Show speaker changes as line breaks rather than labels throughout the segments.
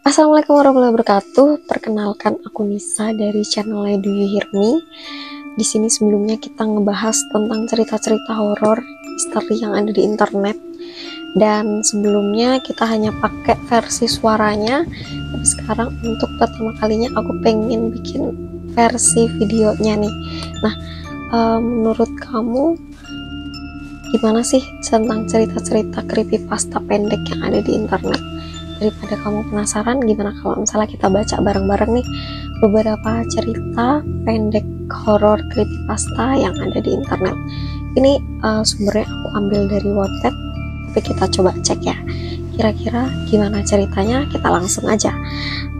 Assalamualaikum warahmatullahi wabarakatuh. Perkenalkan, aku Nisa dari channel Do You Hear Me. Di sini sebelumnya kita ngebahas tentang cerita-cerita horor misteri yang ada di internet. Dan sebelumnya kita hanya pakai versi suaranya. Tapi sekarang untuk pertama kalinya aku pengen bikin versi videonya nih. Nah, menurut kamu gimana sih tentang cerita-cerita creepypasta pendek yang ada di internet? Daripada kamu penasaran, gimana kalau misalnya kita baca bareng-bareng nih beberapa cerita pendek horor creepypasta yang ada di internet. Ini sumbernya aku ambil dari Wattpad, tapi kita coba cek ya. Kira-kira gimana ceritanya? Kita langsung aja.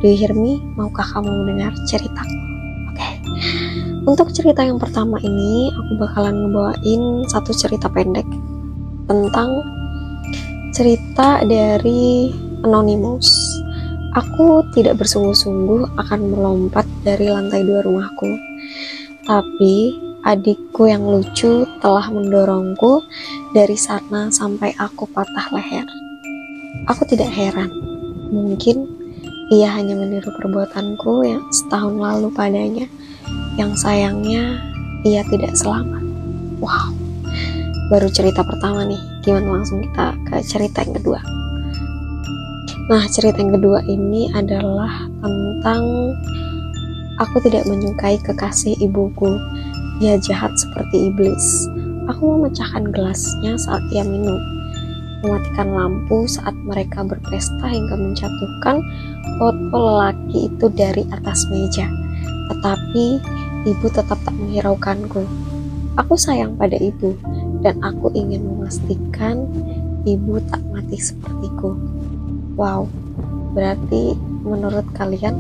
Do you hear me? Maukah kamu mendengar cerita? Oke. Untuk cerita yang pertama ini, aku bakalan ngebawain satu cerita pendek tentang cerita dari Anonymous. Aku tidak bersungguh-sungguh akan melompat dari lantai 2 rumahku, tapi adikku yang lucu telah mendorongku dari sana sampai aku patah leher. Aku tidak heran, mungkin ia hanya meniru perbuatanku yang setahun lalu padanya, yang sayangnya ia tidak selamat. Wow, baru cerita pertama nih, gimana langsung kita ke cerita yang kedua. Nah, cerita yang kedua ini adalah tentang aku tidak menyukai kekasih ibuku. Dia jahat seperti iblis. Aku memecahkan gelasnya saat ia minum, mematikan lampu saat mereka berpesta hingga menjatuhkan foto lelaki itu dari atas meja. Tetapi ibu tetap tak menghiraukanku. Aku sayang pada ibu dan aku ingin memastikan ibu tak mati sepertiku. Wow, berarti menurut kalian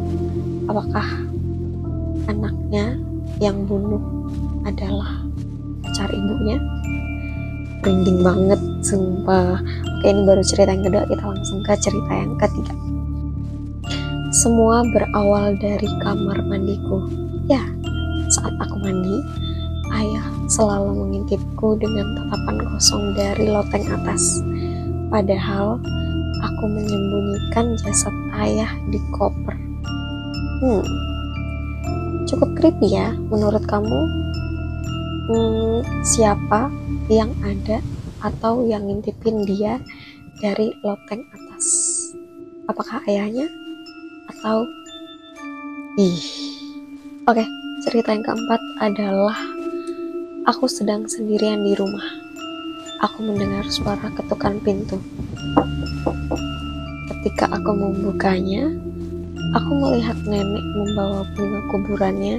apakah anaknya yang bunuh adalah pacar ibunya? Merinding banget, sumpah. Oke, ini baru cerita yang kedua, kita langsung ke cerita yang ketiga. Semua berawal dari kamar mandiku. Ya, saat aku mandi, ayah selalu mengintipku dengan tatapan kosong dari loteng atas. Padahal aku menyembunyikan jasad ayah di koper. Cukup creepy ya menurut kamu? Siapa yang ada atau yang ngintipin dia dari loteng atas? Apakah ayahnya? Atau Oke, cerita yang keempat adalah aku sedang sendirian di rumah. Aku mendengar suara ketukan pintu. Ketika aku membukanya, aku melihat nenek membawa bunga kuburannya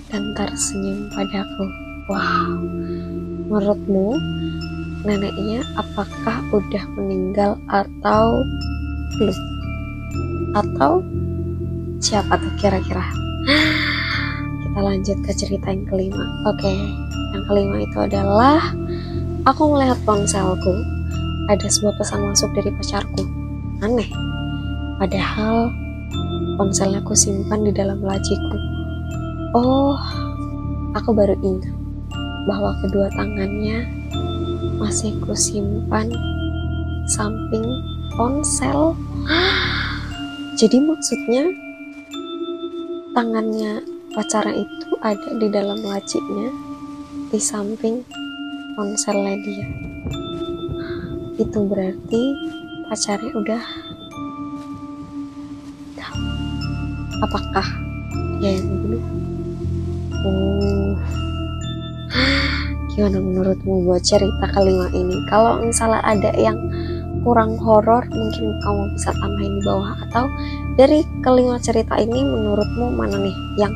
dan tersenyum padaku. Wow, menurutmu neneknya apakah udah meninggal atau belum? Atau siapa tuh kira-kira? Kita lanjut ke cerita yang kelima. Oke, yang kelima itu adalah aku melihat ponselku. Ada sebuah pesan masuk dari pacarku. Aneh, padahal ponselnya aku simpan di dalam laciku. Oh, aku baru ingat bahwa kedua tangannya masih kusimpan samping ponsel. Jadi maksudnya tangannya pacarnya itu ada di dalam lacinya, di samping ponselnya dia. Itu berarti pacarnya udah tahu. Apakah dia yang bunuh? Gimana menurutmu buat cerita kelima ini? Kalau misalnya ada yang kurang horor, mungkin kamu bisa tambahin di bawah. Atau dari kelima cerita ini menurutmu mana nih yang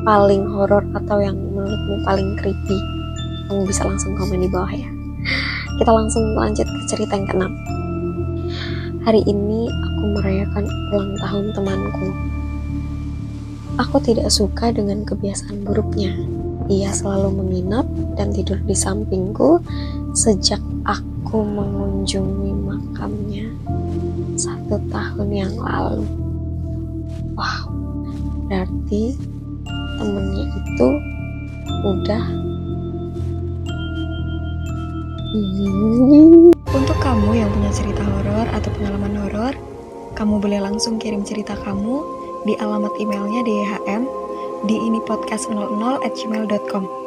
paling horor atau yang menurutmu paling creepy? Kamu bisa langsung komen di bawah ya. Kita langsung lanjut ke cerita yang keenam. Hari ini aku merayakan ulang tahun temanku. Aku tidak suka dengan kebiasaan buruknya. Ia selalu menginap dan tidur di sampingku sejak aku mengunjungi makamnya 1 tahun yang lalu. Wow, berarti temennya itu udah Untuk kamu yang punya cerita horor atau pengalaman horor, Kamu boleh langsung kirim cerita kamu di alamat emailnya DYHM di inipodcast00@gmail.com.